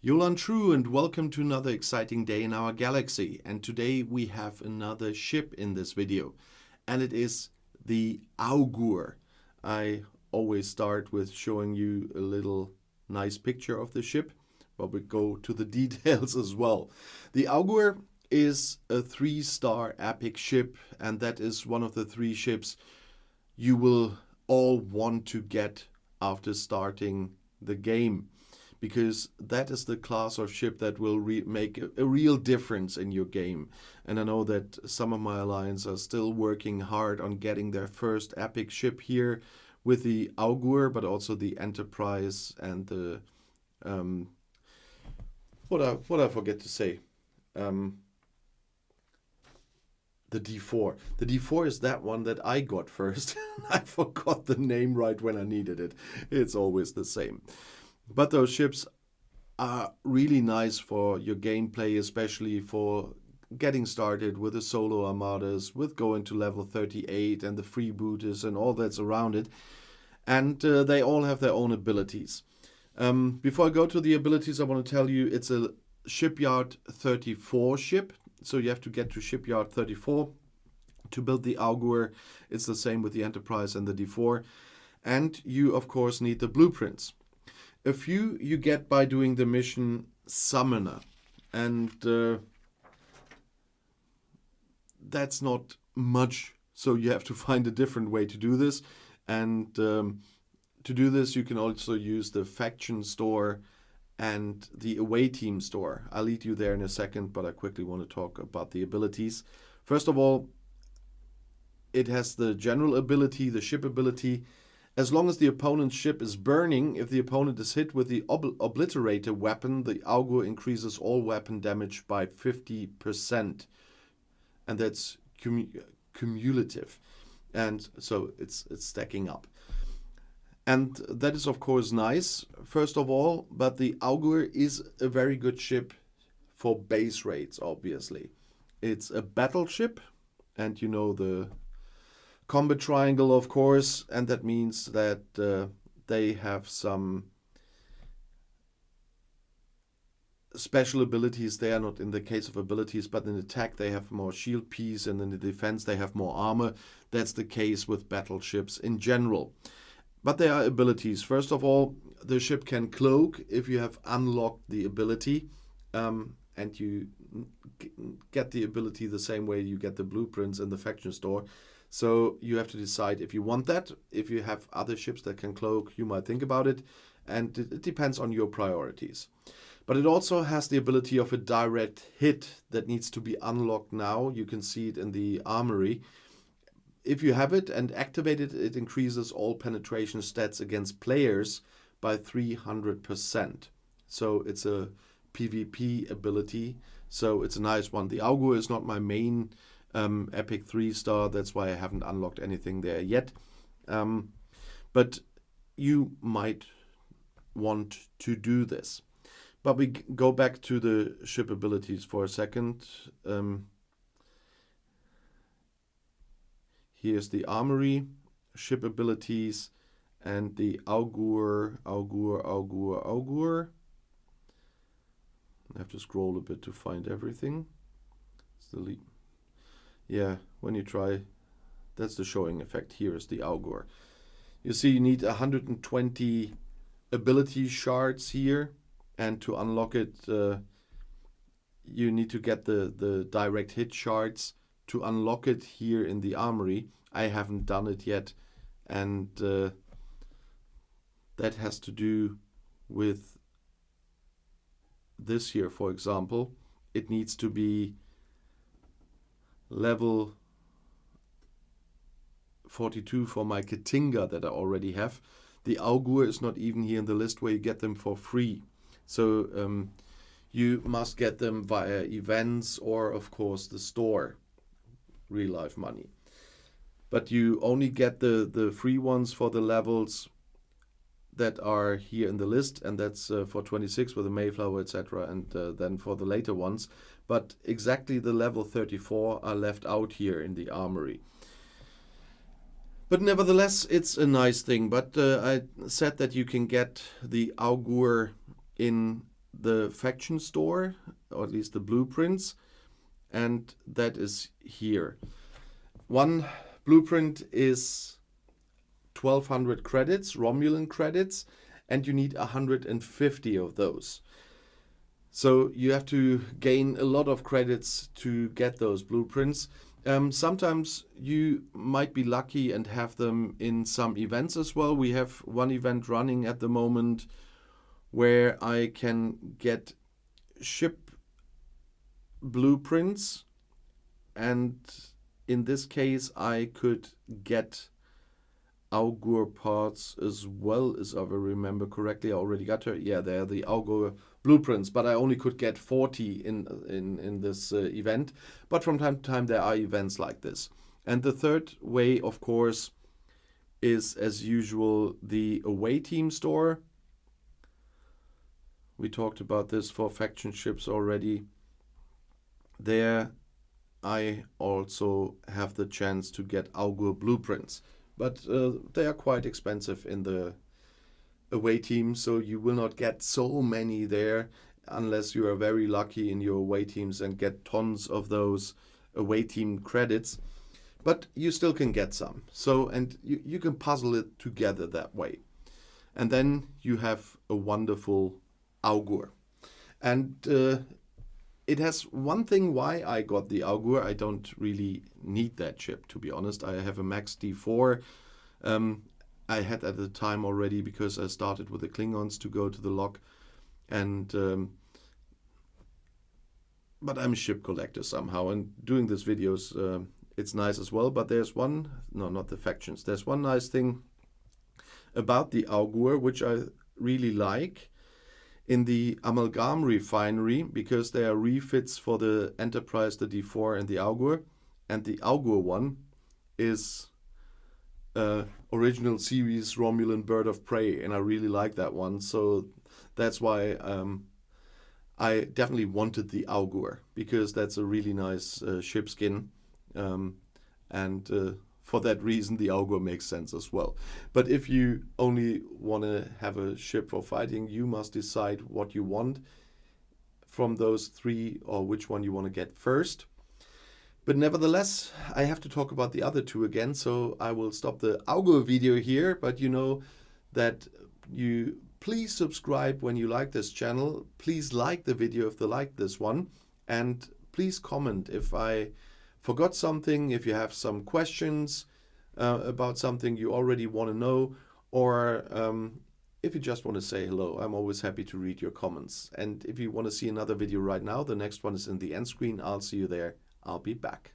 Yolan True, and welcome to another exciting day in our galaxy. And today we have another ship in this video, and it is the AUGUR. I always start with showing you a little nice picture of the ship, but we go to the details as well. The AUGUR is a 3-star epic ship, and that is one of the 3 ships you will all want to get after starting the game, because that is the class of ship that will make a real difference in your game. And I know that some of my alliance are still working hard on getting their first epic ship here with the AUGUR, but also the Enterprise and the what I forget to say, the D4. The D4 is that one that I got first. I forgot the name right when I needed it. It's always the same. But those ships are really nice for your gameplay, especially for getting started with the solo armadas, with going to level 38 and the freebooters and all that's around it. And they all have their own abilities. Before I go to the abilities, I want to tell you it's a Shipyard 34 ship. So you have to get to Shipyard 34 to build the AUGUR. It's the same with the Enterprise and the D4. And you, of course, need the blueprints. A few you get by doing the mission Summoner, and that's not much, so you have to find a different way to do this. And to do this, you can also use the faction store and the away team store. I'll lead you there in a second, but I quickly want to talk about the abilities. First of all, it has the general ability, the ship ability. As long as the opponent's ship is burning, if the opponent is hit with the obliterator weapon, the AUGUR increases all weapon damage by 50%. And that's cumulative. And so it's stacking up. And that is, of course, nice, first of all. But the AUGUR is a very good ship for base raids, obviously. It's a battleship, and you know the combat triangle, of course, and that means that they have some special abilities. They are not in the case of abilities, but in attack they have more shield piece, and in the defense they have more armor. That's the case with battleships in general. But there are abilities. First of all, the ship can cloak if you have unlocked the ability, and you get the ability the same way you get the blueprints in the faction store. So you have to decide if you want that. If you have other ships that can cloak, you might think about it. And it depends on your priorities. But it also has the ability of a direct hit that needs to be unlocked now. You can see it in the armory. If you have it and activate it, it increases all penetration stats against players by 300%. So it's a PvP ability. So it's a nice one. The AUGUR is not my main epic 3-star, that's why I haven't unlocked anything there yet. But you might want to do this. But we go back to the ship abilities for a second. Here's the armory, ship abilities, and the AUGUR. I have to scroll a bit to find everything. It's the lead. Yeah, when you try, that's the showing effect. Here is the AUGUR. You see you need 120 ability shards here, and to unlock it, you need to get the direct hit shards to unlock it here in the armory. I haven't done it yet, and that has to do with this here, for example. It needs to be level 42 for my Katinga that I already have. The AUGUR is not even here in the list where you get them for free. So you must get them via events or, of course, the store, real life money. But you only get the free ones for the levels that are here in the list, and that's for 26 with the Mayflower, etc., and then for the later ones. But exactly the level 34 are left out here in the armory. But nevertheless, it's a nice thing. But I said that you can get the AUGUR in the faction store, or at least the blueprints, and that is here. One blueprint is 1200 credits, Romulan credits, and you need 150 of those. So you have to gain a lot of credits to get those blueprints. Sometimes you might be lucky and have them in some events as well. We have one event running at the moment where I can get ship blueprints, and in this case I could get AUGUR parts as well, as I remember correctly. I already got her. Yeah, they're the AUGUR blueprints, but I only could get 40 in this event. But from time to time there are events like this. And the third way, of course, is as usual the away team store. We talked about this for faction ships already. There I also have the chance to get AUGUR blueprints, but they are quite expensive in the away team, so you will not get so many there unless you are very lucky in your away teams and get tons of those away team credits. But you still can get some. So, and you can puzzle it together that way. And then you have a wonderful AUGUR. And it has one thing why I got the AUGUR. I don't really need that ship, to be honest. I have a max D4. I had at the time already, because I started with the Klingons to go to the lock. And but I'm a ship collector somehow, and doing these videos, it's nice as well. But there's one, no, not the factions. There's one nice thing about the AUGUR, which I really like. In the Amalgam refinery, because they are refits for the Enterprise, the D4 and the AUGUR. And the AUGUR one is original series Romulan Bird of Prey, and I really like that one. So that's why I definitely wanted the AUGUR, because that's a really nice ship skin. And for that reason, the AUGUR makes sense as well. But if you only want to have a ship for fighting, you must decide what you want from those three, or which one you want to get first. But nevertheless, I have to talk about the other two again, so I will stop the AUGUR video here. But you know that you please subscribe when you like this channel. Please like the video if you like this one. And please comment if I forgot something, if you have some questions about something you already want to know, or if you just want to say hello. I'm always happy to read your comments. And if you want to see another video right now, the next one is in the end screen. I'll see you there. I'll be back.